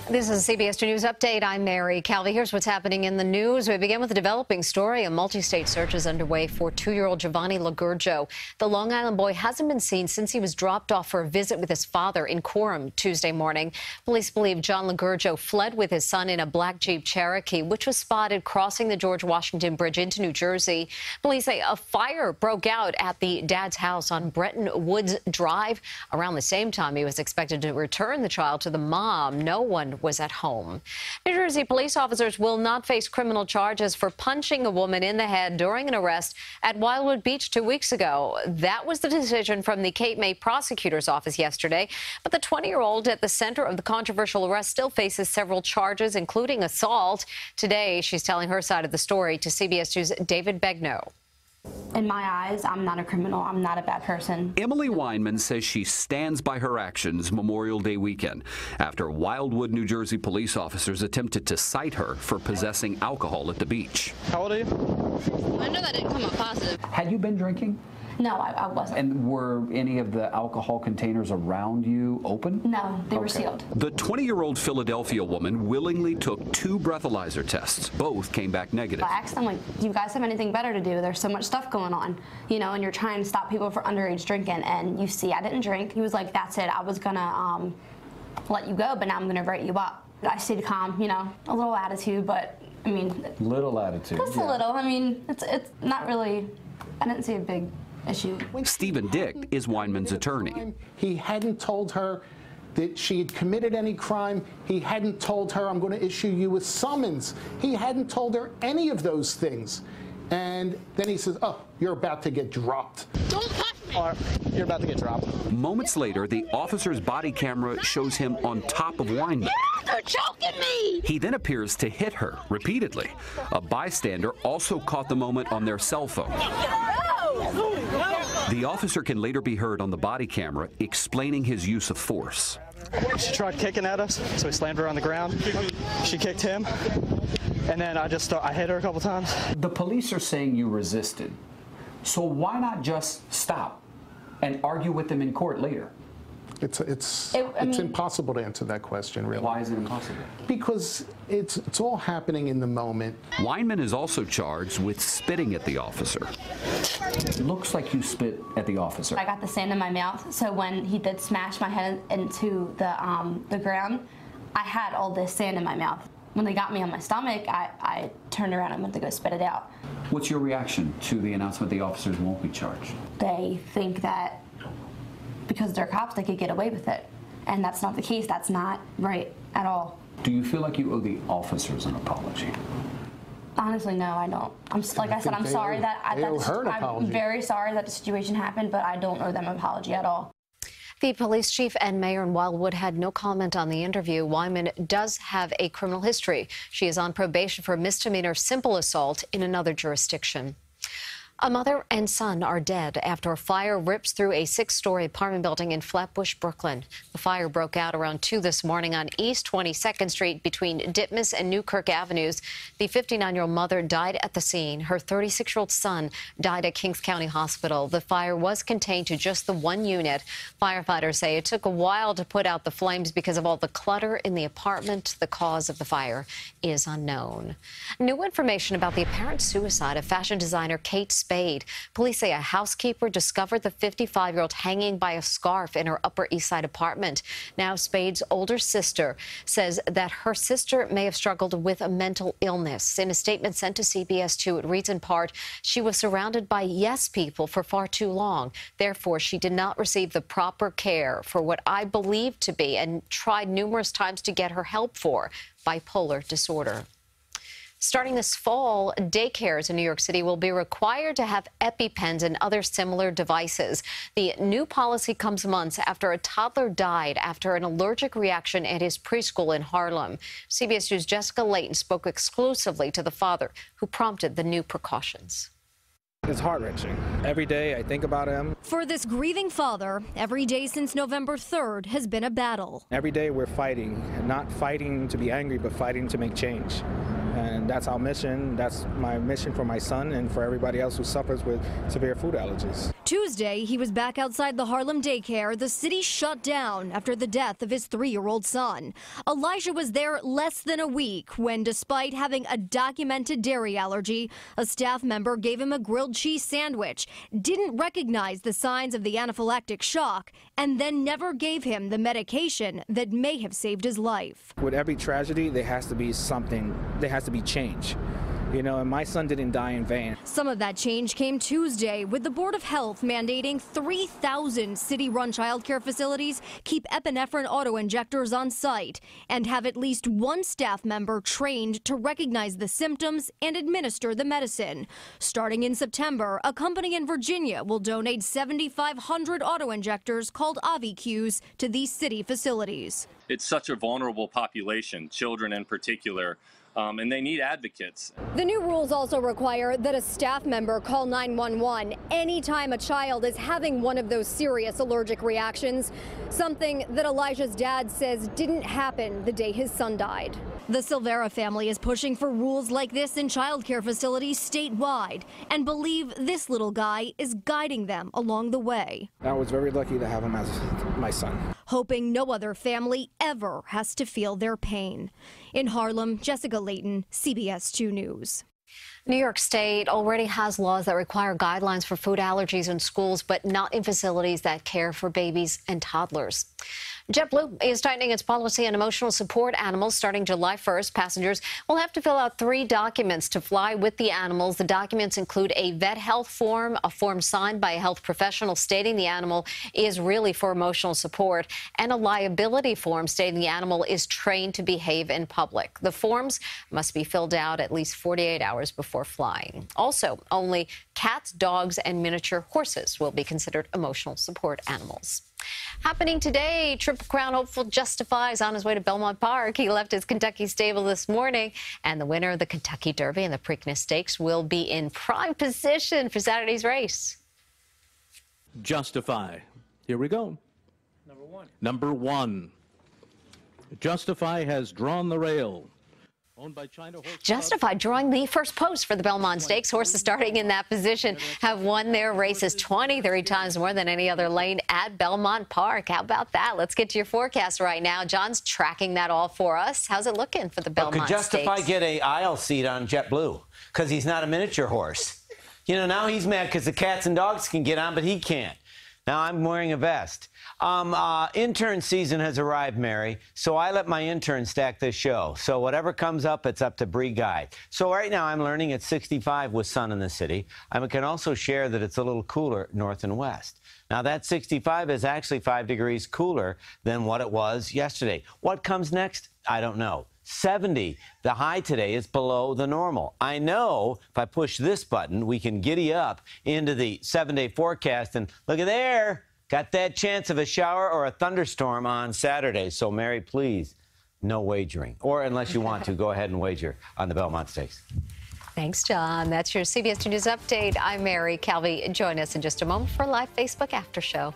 This is a CBS2 News Update. I'm Mary Calvi. Here's what's happening in the news. We begin with a developing story. A multi-state search is underway for 2-year-old Giovanni Lagurjo. The Long Island boy hasn't been seen since he was dropped off for a visit with his father in Coram Tuesday morning. Police believe John Lagurjo fled with his son in a black Jeep Cherokee, which was spotted crossing the George Washington Bridge into New Jersey. Police say a fire broke out at the dad's house on Bretton Woods Drive. Around the same time, he was expected to return the child to the mom. No one was at home. New Jersey police officers will not face criminal charges for punching a woman in the head during an arrest at Wildwood Beach 2 weeks ago. That was the decision from the Cape May prosecutor's office yesterday. But the 20-year-old at the center of the controversial arrest still faces several charges, including assault. Today, she's telling her side of the story to CBS 2's David Begnaud. In my eyes, I'm not a criminal. I'm not a bad person. Emily Weinman says she stands by her actions Memorial Day weekend after Wildwood, New Jersey police officers attempted to cite her for possessing alcohol at the beach. How old are you? I know that didn't come up positive. Had you been drinking? No, I wasn't. And were any of the alcohol containers around you open? No, they were sealed. The 20-year-old Philadelphia woman willingly took 2 breathalyzer tests. Both came back negative. I asked them, like, do you guys have anything better to do? There's so much stuff going on, you know, and you're trying to stop people from underage drinking, and you see I didn't drink. He was like, that's it. I was going to let you go, but now I'm going to write you up. I stayed calm, you know, a little attitude, but, I mean. Little attitude. Just a little. I mean, it's not really, I didn't see a big issue. Stephen Dick is Weinman's attorney. He hadn't told her that she had committed any crime. He hadn't told her, I'm going to issue you a summons. He hadn't told her any of those things. And then he says, oh, you're about to get dropped. Don't touch me! Or you're about to get dropped. Moments later, the officer's body camera shows him on top of Weinman. They're choking me! He then appears to hit her repeatedly. A bystander also caught the moment on their cell phone. The officer can later be heard on the body camera explaining his use of force. She tried kicking at us, so we slammed her on the ground. She kicked him, and then I hit her a couple times. The police are saying you resisted. So why not just stop and argue with them in court later? It's impossible to answer that question, really. Why is it impossible? Because it's all happening in the moment. Weinman is also charged with spitting at the officer. Looks like you spit at the officer. I got the sand in my mouth, so when he did smash my head into the ground, I had all this sand in my mouth. When they got me on my stomach, I turned around and went to go spit it out. What's your reaction to the announcement the officers won't be charged? They think that because they're cops, they could get away with it. And that's not the case. That's not right at all. Do you feel like you owe the officers an apology? Honestly, no, I don't. Like I said, I'm sorry that I'm very sorry that the situation happened, but I don't owe them an apology at all. The police chief and mayor in Wildwood had no comment on the interview. Weinman does have a criminal history. She is on probation for misdemeanor simple assault in another jurisdiction. A mother and son are dead after a fire rips through a 6-story apartment building in Flatbush, Brooklyn. The fire broke out around 2 this morning on East 22nd Street between Ditmas and Newkirk Avenues. The 59-year-old mother died at the scene. Her 36-year-old son died at Kings County Hospital. The fire was contained to just the 1 unit. Firefighters say it took a while to put out the flames because of all the clutter in the apartment. The cause of the fire is unknown. New information about the apparent suicide of fashion designer Kate Spade. Police say a housekeeper discovered the 55-year-old hanging by a scarf in her Upper East Side apartment. Now, Spade's older sister says that her sister may have struggled with a mental illness. In a statement sent to CBS2, it reads in part, she was surrounded by yes people for far too long. Therefore, she did not receive the proper care for what I believe to be and tried numerous times to get her help for bipolar disorder. Starting this fall, daycares in New York City will be required to have EpiPens and other similar devices. The new policy comes months after a toddler died after an allergic reaction at his preschool in Harlem. CBS 2's Jessica Layton spoke exclusively to the father who prompted the new precautions. It's heart-wrenching. Every day I think about him. For this grieving father, every day since November 3rd has been a battle. Every day we're fighting, not fighting to be angry, but fighting to make change. And that's our mission. That's my mission for my son and for everybody else who suffers with severe food allergies. Tuesday, he was back outside the Harlem daycare the city shut down after the death of his 3-year-old son. Elijah was there less than a week when, despite having a documented dairy allergy, a staff member gave him a grilled cheese sandwich, didn't recognize the signs of the anaphylactic shock, and then never gave him the medication that may have saved his life. With every tragedy, there has to be something, there has to be change. You know, and my son didn't die in vain. Some of that change came Tuesday with the Board of Health mandating 3,000 city-run child care facilities keep epinephrine auto-injectors on site and have at least one staff member trained to recognize the symptoms and administer the medicine. Starting in September, a company in Virginia will donate 7,500 auto-injectors called AviQs to these city facilities. It's such a vulnerable population, children in particular. And they need advocates. The new rules also require that a staff member call 911 anytime a child is having one of those serious allergic reactions, something that Elijah's dad says didn't happen the day his son died. The Silvera family is pushing for rules like this in child care facilities statewide and believe this little guy is guiding them along the way. I was very lucky to have him as my son. Hoping no other family ever has to feel their pain. In Harlem, Jessica Layton, CBS 2 News. New York State already has laws that require guidelines for food allergies in schools, but not in facilities that care for babies and toddlers. JetBlue is tightening its policy on emotional support animals starting July 1st. Passengers will have to fill out 3 documents to fly with the animals. The documents include a vet health form, a form signed by a health professional stating the animal is really for emotional support, and a liability form stating the animal is trained to behave in public. The forms must be filled out at least 48 hours before flying. Also, only cats, dogs, and miniature horses will be considered emotional support animals. Happening today, Triple Crown hopeful Justify is on his way to Belmont Park. He left his Kentucky stable this morning, and the winner of the Kentucky Derby and the Preakness Stakes will be in prime position for Saturday's race. Justify. Here we go. Number one. Justify has drawn the rail. Owned by China Horse Justify drawing the first post for the Belmont Stakes. Horses starting in that position have won their races 23 times more than any other lane at Belmont Park. How about that? Let's get to your forecast right now. John's tracking that all for us. How's it looking for the Belmont Stakes? Could Justify get an aisle seat on JetBlue because he's not a miniature horse? You know, now he's mad because the cats and dogs can get on, but he can't. Now I'm wearing a vest. Intern season has arrived, Mary, so I let my intern stack this show. So whatever comes up, it's up to Bree Guy. So right now I'm learning it's 65 with sun in the city. I can also share that it's a little cooler north and west. Now that 65 is actually 5 degrees cooler than what it was yesterday. What comes next? I don't know. 70. The high today is below the normal. I know if I push this button, we can giddy up into the 7-day forecast. And look at there. Got that chance of a shower or a thunderstorm on Saturday. So, Mary, please, no wagering. Or unless you want to, go ahead and wager on the Belmont Stakes. Thanks, John. That's your CBS 2 News Update. I'm Mary. Calvi, join us in just a moment for a live Facebook After Show.